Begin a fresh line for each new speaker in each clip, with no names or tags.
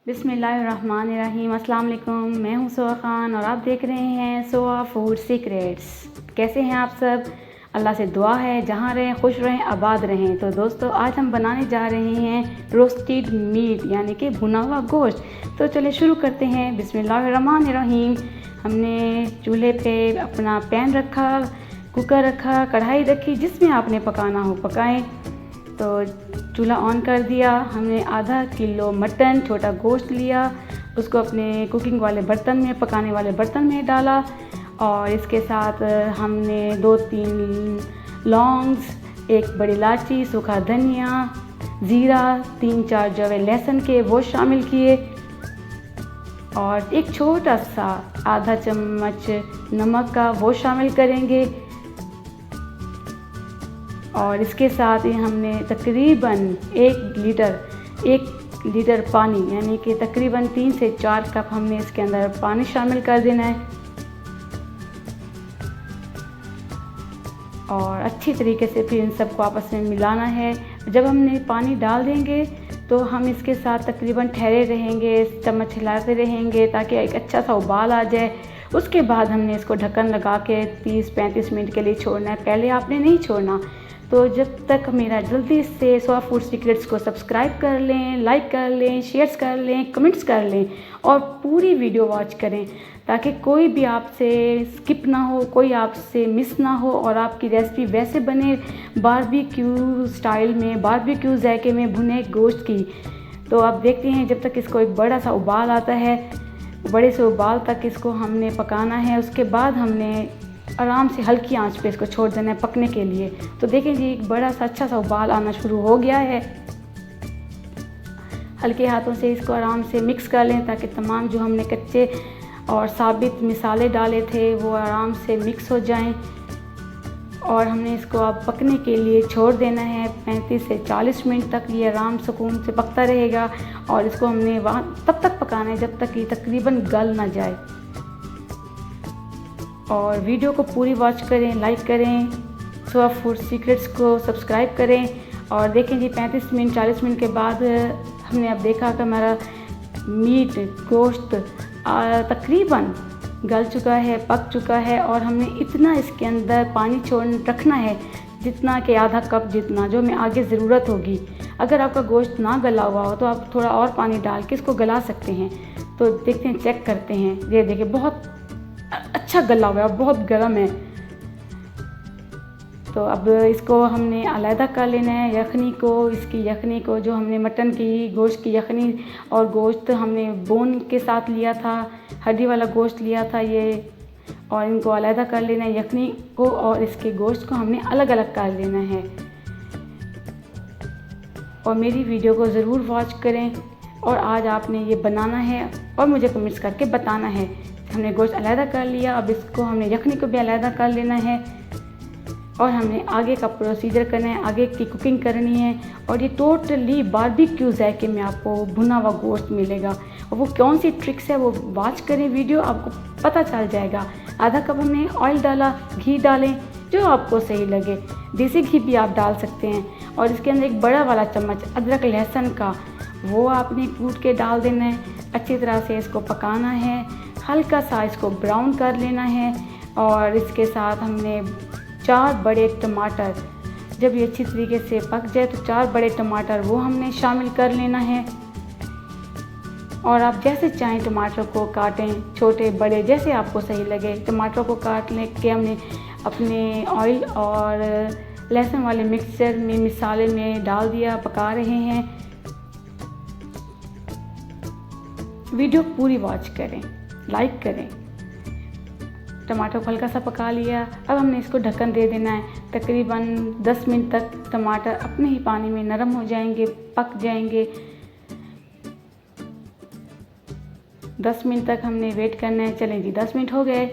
बिस्मिल्लाहिर्रहमानिर्रहीम। अस्सलाम वालेकुम। मैं हूँ सोआ ख़ान और आप देख रहे हैं सोआ फूड सीक्रेट्स। कैसे हैं आप सब? अल्लाह से दुआ है जहाँ रहें खुश रहें आबाद रहें। तो दोस्तों आज हम बनाने जा रहे हैं रोस्टेड मीट यानी कि भुना हुआ गोश्त। तो चलिए शुरू करते हैं। बिस्मिल्लाहिर्रहमानिर्रहीम। हमने चूल्हे पे अपना पैन रखा, कुकर रखा, कढ़ाई रखी, जिसमें आपने पकाना हो पकाएं। तो चूल्हा ऑन कर दिया। हमने आधा किलो मटन छोटा गोश्त लिया, उसको अपने कुकिंग वाले बर्तन में, पकाने वाले बर्तन में डाला और इसके साथ हमने 2-3 लौंग्स, 1 बड़ी इलायची, सूखा धनिया, ज़ीरा, 3-4 जवे लहसुन के वो शामिल किए और एक छोटा सा आधा चम्मच नमक का वो शामिल करेंगे। और इसके साथ ही हमने तकरीबन 1 लीटर पानी यानी कि तकरीबन 3 से 4 कप हमने इसके अंदर पानी शामिल कर देना है और अच्छी तरीके से फिर इन सबको आपस में मिलाना है। जब हमने पानी डाल देंगे तो हम इसके साथ तकरीबन ठहरे रहेंगे, चम्मच हिलाते रहेंगे ताकि एक अच्छा सा उबाल आ जाए। उसके बाद हमने इसको ढक्कन लगा के 30-35 मिनट के लिए छोड़ना है। पहले आपने नहीं छोड़ना। तो जब तक मेरा जल्दी से सोआ फूड सीक्रेट्स को सब्सक्राइब कर लें, लाइक कर लें, शेयर्स कर लें, कमेंट्स कर लें और पूरी वीडियो वॉच करें ताकि कोई भी आपसे स्किप ना हो, कोई आपसे मिस ना हो और आपकी रेसिपी वैसे बने बारबेक्यू स्टाइल में, बारबेक्यू जायके में भुने गोश्त की। तो आप देखते हैं जब तक इसको एक बड़ा सा उबाल आता है, बड़े से उबाल तक इसको हमने पकाना है। उसके बाद हमने आराम से हल्की आंच पे इसको छोड़ देना है पकने के लिए। तो देखें जी एक बड़ा सा अच्छा सा उबाल आना शुरू हो गया है। हल्के हाथों से इसको आराम से मिक्स कर लें ताकि तमाम जो हमने कच्चे और साबित मसाले डाले थे वो आराम से मिक्स हो जाएं। और हमने इसको अब पकने के लिए छोड़ देना है 35 से 40 मिनट तक। ये आराम सुकून से पकता रहेगा और इसको हमने वहाँ तब तक पकाना है जब तक ये तकरीबन गल ना जाए। और वीडियो को पूरी वॉच करें, लाइक करें, सोआ फूड सीक्रेट्स को सब्सक्राइब करें। और देखें जी 35 मिनट 40 मिनट के बाद हमने अब देखा कि हमारा मीट गोश्त तकरीबन गल चुका है, पक चुका है। और हमने इतना इसके अंदर पानी रखना है जितना कि आधा कप जितना, जो हमें आगे ज़रूरत होगी। अगर आपका गोश्त ना गला हुआ हो तो आप थोड़ा और पानी डाल के इसको गला सकते हैं। तो देखते हैं, चेक करते हैं। ये देखिए बहुत अच्छा गला हुआ है, बहुत गर्म है। तो अब इसको हमने अलहदा कर लेना है यखनी को, इसकी यखनी को, जो हमने मटन की गोश्त की यखनी और गोश्त हमने बोन के साथ लिया था, हड्डी वाला गोश्त लिया था ये। और इनको अलहदा कर लेना है यखनी को और इसके गोश्त को हमने अलग अलग कर लेना है। और मेरी वीडियो को ज़रूर वॉच करें और आज आपने ये बनाना है और मुझे कमेंट्स करके बताना है। हमने गोश्त अलहदा कर लिया, अब इसको हमने यखनी को भी अलहदा कर लेना है और हमने आगे का प्रोसीजर करना है, आगे की कुकिंग करनी है। और ये टोटली बारबेक्यू जायके में आपको भुना हुआ गोश्त मिलेगा। और वो कौन सी ट्रिक्स है वो वॉच करें वीडियो, आपको पता चल जाएगा। आधा कप हमने ऑयल डाला, घी डालें जो आपको सही लगे, देसी घी भी आप डाल सकते हैं। और इसके अंदर एक बड़ा वाला चम्मच अदरक लहसुन का वो आपने कूट के डाल देना है। अच्छी तरह से इसको पकाना है, हल्का सा इसको ब्राउन कर लेना है। और इसके साथ हमने 4 बड़े टमाटर, जब ये अच्छी तरीके से पक जाए तो 4 बड़े टमाटर वो हमने शामिल कर लेना है। और आप जैसे चाहें टमाटर को काटें, छोटे बड़े जैसे आपको सही लगे। टमाटर को काट ले के हमने अपने ऑयल और लहसुन वाले मिक्सचर में मसाले में डाल दिया, पका रहे हैं। वीडियो पूरी वॉच करें, लाइक करें। टमाटर को हल्का सा पका लिया, अब हमने इसको ढक्कन दे देना है। तकरीबन 10 मिनट तक टमाटर अपने ही पानी में नरम हो जाएंगे, पक जाएंगे। 10 मिनट तक हमने वेट करना है। चलें जी 10 मिनट हो गए।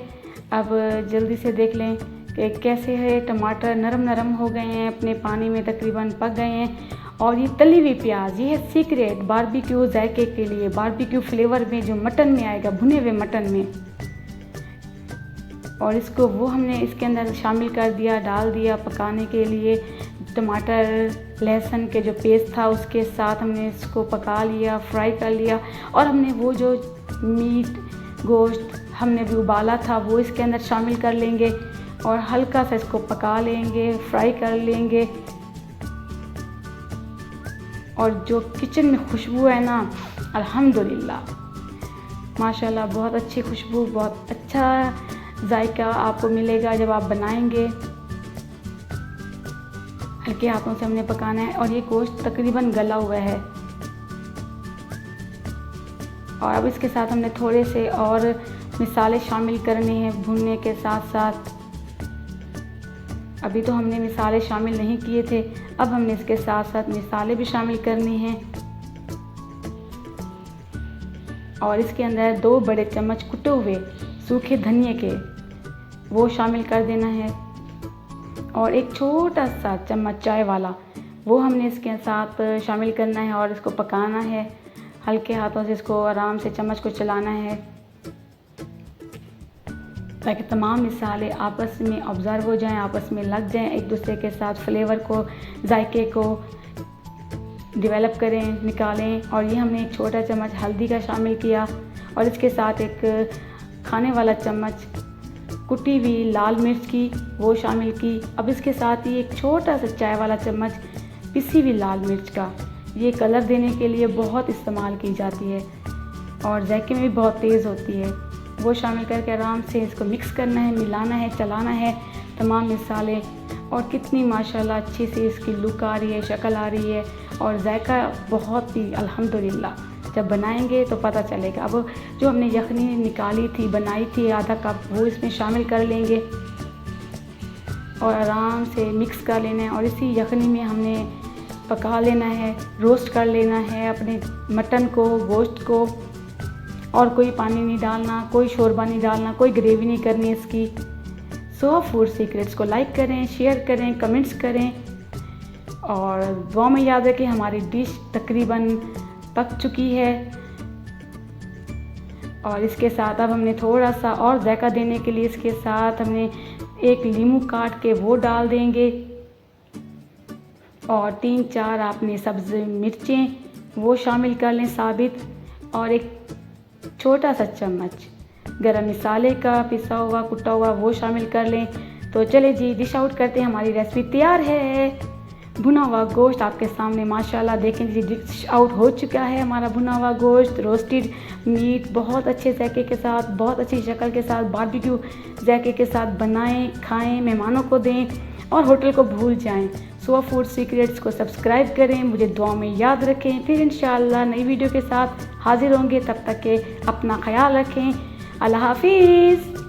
अब जल्दी से देख लें कि कैसे है, टमाटर नरम नरम हो गए हैं, अपने पानी में तकरीबन पक गए हैं। और ये तली हुई प्याज, ये है सीक्रेट बारबेक्यू जायके के लिए, बारबेक्यू फ्लेवर में जो मटन में आएगा, भुने हुए मटन में। और इसको वो हमने इसके अंदर शामिल कर दिया, डाल दिया पकाने के लिए। टमाटर लहसुन के जो पेस्ट था उसके साथ हमने इसको पका लिया, फ्राई कर लिया। और हमने वो जो मीट गोश्त हमने भी उबाला था वो इसके अंदर शामिल कर लेंगे और हल्का सा इसको पका लेंगे, फ्राई कर लेंगे। और जो किचन में खुशबू है ना, अल्हम्दुलिल्लाह माशाल्लाह, बहुत अच्छी खुशबू, बहुत अच्छा जायका आपको मिलेगा जब आप बनाएंगे। हल्के हाथों से हमने पकाना है और ये गोश्त तकरीबन गला हुआ है। और अब इसके साथ हमने थोड़े से और मिसाले शामिल करने हैं भुनने के साथ साथ। अभी तो हमने मिसाले शामिल नहीं किए थे, अब हमने इसके साथ साथ मिसाले भी शामिल करने हैं। और इसके अंदर 2 बड़े चम्मच कुटे हुए सूखे धनिए के वो शामिल कर देना है। और एक छोटा सा चम्मच चाय वाला वो हमने इसके साथ शामिल करना है और इसको पकाना है। हल्के हाथों से इसको आराम से चम्मच को चलाना है ताकि तमाम मिसाले आपस में ऑब्ज़र्व हो जाएं, आपस में लग जाएं, एक दूसरे के साथ फ्लेवर को, जायके को डेवलप करें, निकालें। और ये हमने एक छोटा चम्मच हल्दी का शामिल किया और इसके साथ एक खाने वाला चम्मच कुटी हुई लाल मिर्च की वो शामिल की। अब इसके साथ ही एक छोटा सा चाय वाला चम्मच पिसी हुई लाल मिर्च का, ये कलर देने के लिए बहुत इस्तेमाल की जाती है और जायके में भी बहुत तेज़ होती है, वो शामिल करके आराम से इसको मिक्स करना है, मिलाना है, चलाना है तमाम मिसाले। और कितनी माशाल्लाह अच्छी सी इसकी लुक आ रही है, शक्ल आ रही है और जायका बहुत ही अल्हम्दुलिल्लाह। जब बनाएंगे तो पता चलेगा। अब जो हमने यखनी निकाली थी, बनाई थी आधा कप, वो इसमें शामिल कर लेंगे और आराम से मिक्स कर लेना है। और इसी यखनी में हमने पका लेना है, रोस्ट कर लेना है अपने मटन को, गोश्त को। और कोई पानी नहीं डालना, कोई शोरबा नहीं डालना, कोई ग्रेवी नहीं करनी इसकी। सो फूड सीक्रेट्स को लाइक करें, शेयर करें, कमेंट्स करें और दुआ में याद रखें हमारी डिश तकरीबन पक चुकी है। और इसके साथ अब हमने थोड़ा सा और जायका देने के लिए इसके साथ हमने एक नींबू काट के वो डाल देंगे और 3-4 आपने सब्ज़ मिर्चें वो शामिल कर लें साबित। और एक छोटा सा चम्मच गरम मसाले का पिसा हुआ, कुटा हुआ वो शामिल कर लें। तो चले जी, डिश आउट करते हैं। हमारी रेसिपी तैयार है। भुना हुआ गोश्त आपके सामने माशाल्लाह देखें जी, डिश आउट हो चुका है हमारा भुना हुआ गोश्त, रोस्टेड मीट बहुत अच्छे जायके के साथ, बहुत अच्छी शक्ल के साथ, बारबेक्यू जायके के साथ बनाएं, खाएं, मेहमानों को दें और होटल को भूल जाएं। सुआ फूड सीक्रेट्स को सब्सक्राइब करें, मुझे दुआ में याद रखें। फिर इंशाअल्लाह नई वीडियो के साथ हाजिर होंगे, तब तक के अपना ख्याल रखें। अल्लाह हाफिज़।